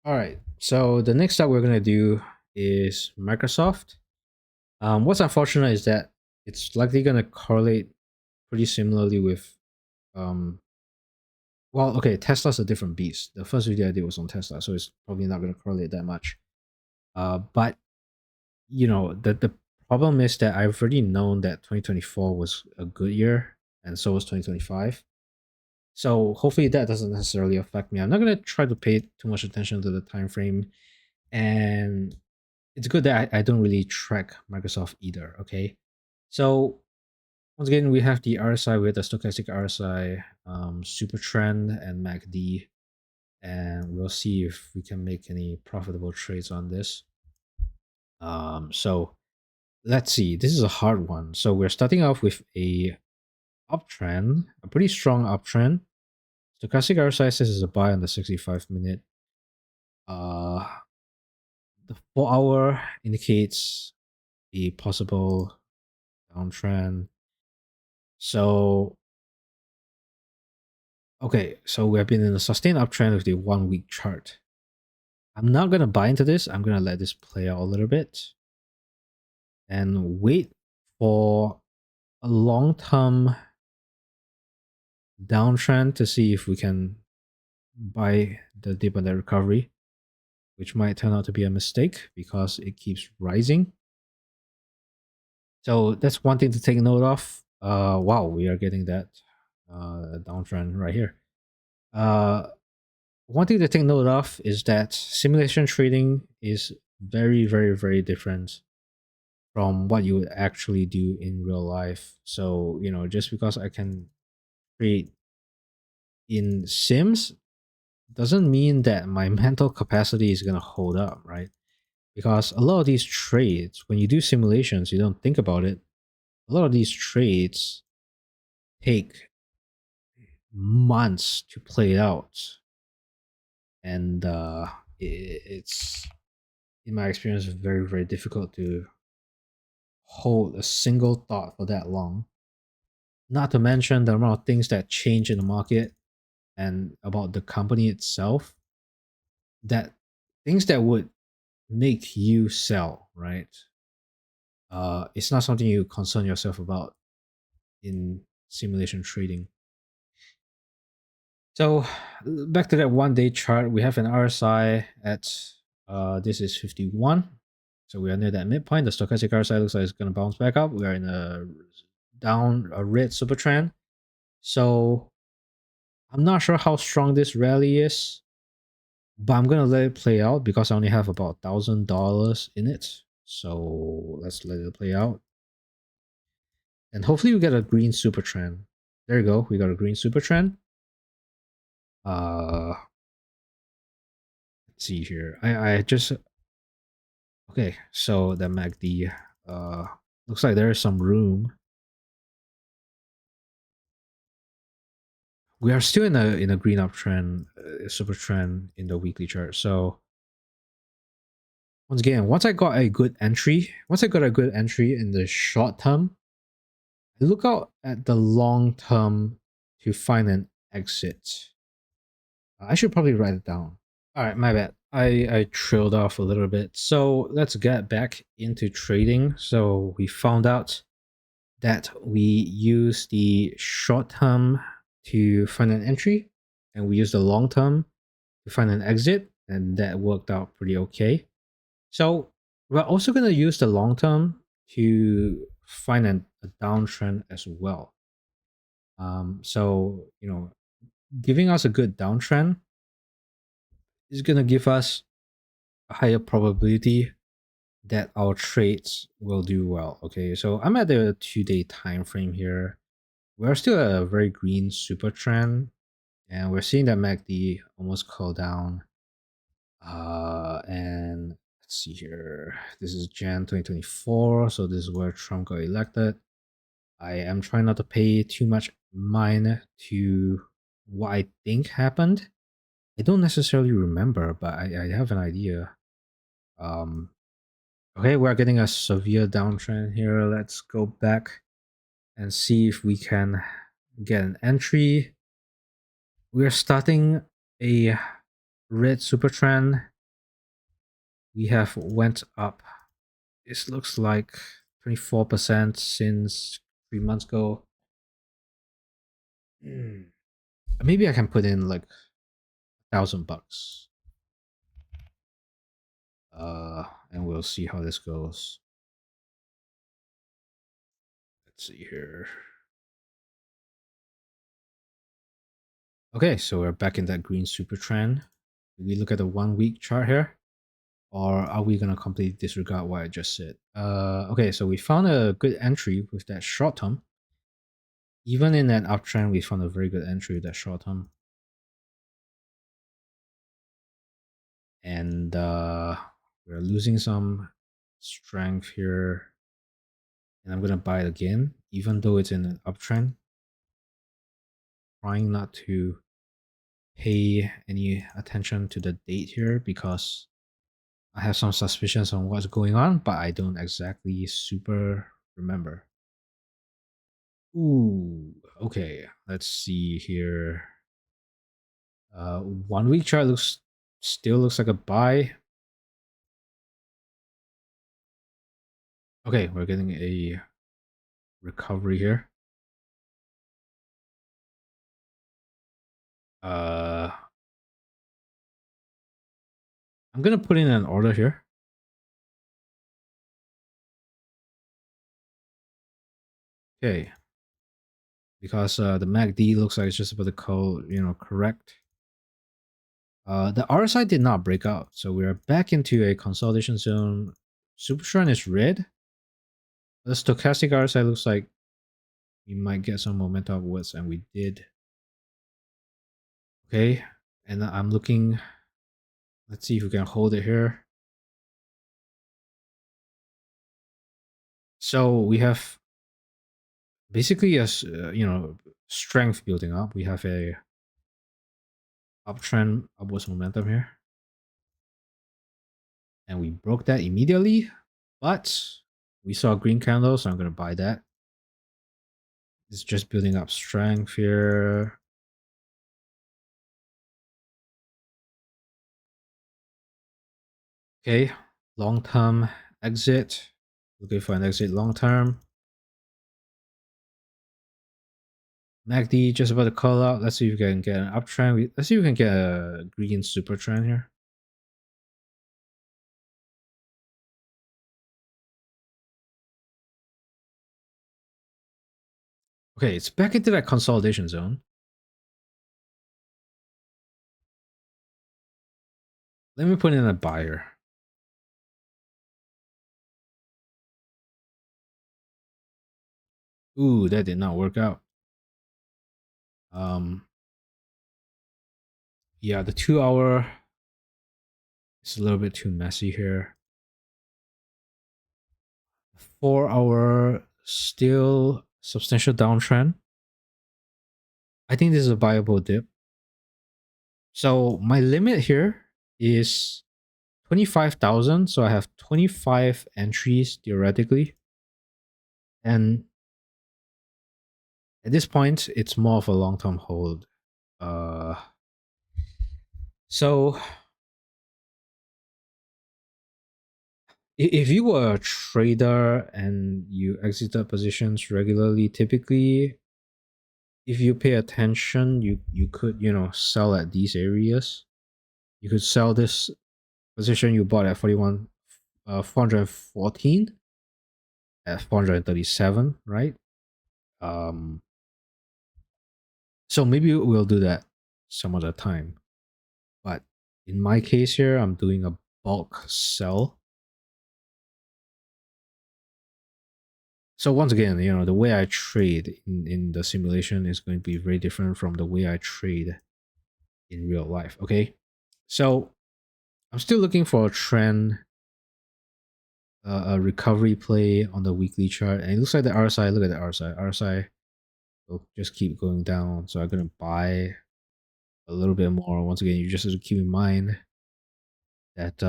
All right. So the next step we're gonna do is Microsoft. What's unfortunate is that it's likely gonna correlate pretty similarly with um. Well, okay, Tesla's a different beast. The first video I did was on Tesla, so it's probably not gonna correlate that much. But the problem is that I've already known that 2024 was a good year, and so was 2025. So hopefully that doesn't necessarily affect me. I'm not gonna try to pay too much attention to the time frame, and it's good that I don't really track Microsoft either. Okay, so once again we have the RSI with the stochastic RSI, super trend, and MACD, and we'll see if we can make any profitable trades on this. So let's see. This is a hard one. So we're starting off with a uptrend, a pretty strong uptrend. Stochastic RSI says is a buy on the 65-minute. The 4-hour indicates a possible downtrend. So, okay, so we have been in a sustained uptrend with the 1-week chart. I'm not going to buy into this. I'm going to let this play out a little bit and wait for a long-term downtrend to see if we can buy the dip on that recovery, which might turn out to be a mistake because it keeps rising. So that's one thing to take note of. Wow, we are getting that downtrend right here. One thing to take note of is that simulation trading is very, very, very different from what you would actually do in real life. So, just because I can trade in sims doesn't mean that my mental capacity is going to hold up, right? Because a lot of these trades, when you do simulations, you don't think about it. A lot of these trades take months to play out. And it's, in my experience, very, very difficult to hold a single thought for that long. Not to mention the amount of things that change in the market and about the company itself, that things that would make you sell, right? It's not something you concern yourself about in simulation trading. So back to that 1-day chart, we have an RSI at this is 51. So we are near that midpoint. The stochastic RSI looks like it's going to bounce back up. We are in a red super trend. So I'm not sure how strong this rally is, but I'm gonna let it play out because I only have about $1,000 in it. So let's let it play out. And hopefully we get a green super trend. There you go. We got a green super trend. Let's see here. I just okay, so the MACD looks like there is some room. We are still in a green uptrend, super trend in the weekly chart. So once again, once I got a good entry in the short term, look out at the long term to find an exit. I should probably write it down. All right, my bad. I trailed off a little bit. So let's get back into trading. So we found out that we use the short term to find an entry, and we use the long term to find an exit, and that worked out pretty okay. So we're also going to use the long term to find a downtrend as well. So giving us a good downtrend is going to give us a higher probability that our trades will do well. Okay, so I'm at the 2-day time frame here. We're still at a very green super trend, and we're seeing that MACD almost curl down. And let's see here. This is Jan 2024, so this is where Trump got elected. I am trying not to pay too much mind to what I think happened. I don't necessarily remember, but I have an idea. Okay, we're getting a severe downtrend here. Let's go back and see if we can get an entry. We're starting a red super trend. we have went up. This looks like 24% since 3 months ago. Maybe I can put in like $1,000. And we'll see how this goes. Let's see here. Okay, so we're back in that green super trend. We look at the 1 week chart here, or are we gonna completely disregard what I just said? Okay, so we found a good entry with that short term. Even in an uptrend, we found a very good entry with that short term. And we're losing some strength here. And I'm gonna buy it again, even though it's in an uptrend. Trying not to pay any attention to the date here because I have some suspicions on what's going on, but I don't exactly super remember. Ooh, okay. Let's see here. 1 week chart still looks like a buy. Okay, we're getting a recovery here. I'm gonna put in an order here. Okay, because the MACD looks like it's just about to correct. The RSI did not break out, so we're back into a consolidation zone. Super trend is red. The stochastic RSI looks like we might get some momentum upwards, and we did. Okay, and I'm looking. Let's see if we can hold it here. So we have basically a strength building up. We have a uptrend, upwards momentum here, and we broke that immediately. But we saw a green candle, so I'm gonna buy that. It's just building up strength here. Okay, long-term exit. Looking for an exit long-term. MACD just about to call out. Let's see if we can get an uptrend. Let's see if we can get a green super trend here. Okay, it's back into that consolidation zone. Let me put in a buyer. Ooh, that did not work out. Yeah, the 2 hour is a little bit too messy here. 4 hour still substantial downtrend. I think this is a viable dip. So my limit here is 25,000. So I have 25 entries theoretically. And at this point, it's more of a long-term hold. So if you were a trader and you exited positions regularly, typically, if you pay attention, you could sell at these areas. You could sell this position you bought at 414 at 437, right? So maybe we'll do that some other time. But in my case here, I'm doing a bulk sell. So once again, the way I trade in the simulation is going to be very different from the way I trade in real life, okay? So I'm still looking for a trend, a recovery play on the weekly chart. And it looks like the RSI, look at the RSI. RSI will just keep going down. So I'm going to buy a little bit more. Once again, you just have to keep in mind that,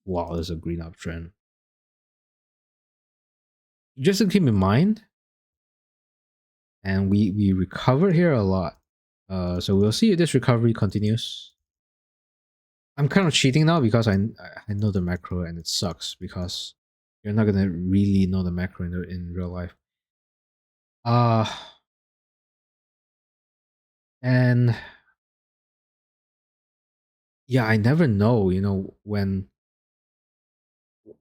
wow, there's a green uptrend. Just to keep in mind, and we recovered here a lot. So we'll see if this recovery continues. I'm kind of cheating now because I know the macro and it sucks because you're not gonna really know the macro in real life. Uh and yeah, I never know, when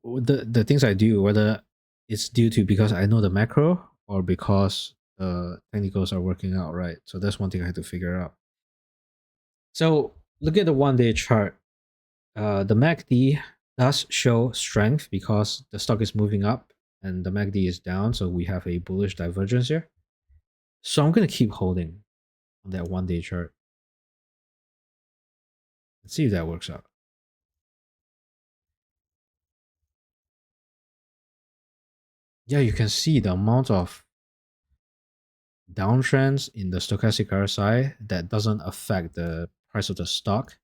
the things I do, whether it's due to because I know the macro or because the technicals are working out right. So that's one thing I had to figure out. So look at the 1 day chart. The MACD does show strength because the stock is moving up and the MACD is down, so we have a bullish divergence here. So I'm gonna keep holding on that 1 day chart. Let's see if that works out. Yeah, you can see the amount of downtrends in the stochastic RSI that doesn't affect the price of the stock.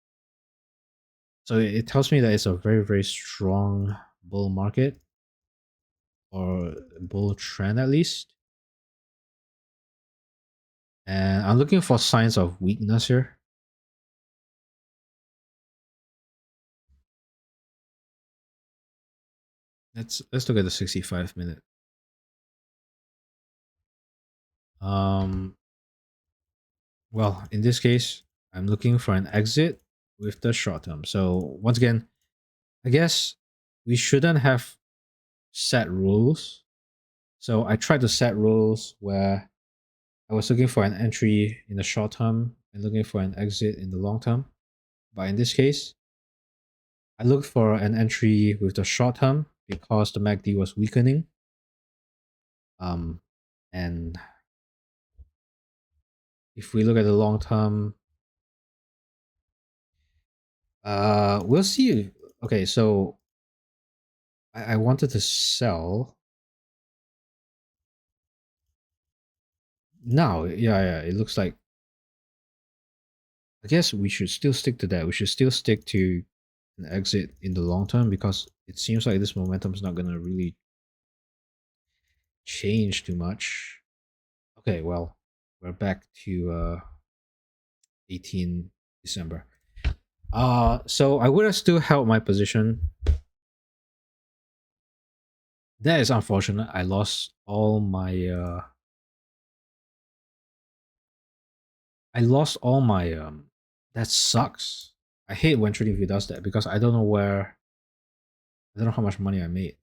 So it tells me that it's a very, very strong bull market or bull trend at least. And I'm looking for signs of weakness here. Let's look at the 65 minute. Um well, in this case, I'm looking for an exit with the short term. So once again, I guess we shouldn't have set rules. So I tried to set rules where I was looking for an entry in the short term and looking for an exit in the long term. But in this case, I looked for an entry with the short term because the MACD was weakening. Um, and if we look at the long term, we'll see. Okay, so I wanted to sell now. Yeah, yeah. It looks like I guess we should still stick to that. We should still stick to an exit in the long term because it seems like this momentum is not gonna really change too much. Okay, well, we're back to 18 December. So I would have still held my position. That is unfortunate. I lost all my that sucks. I hate when trading view does that because I don't know how much money I made.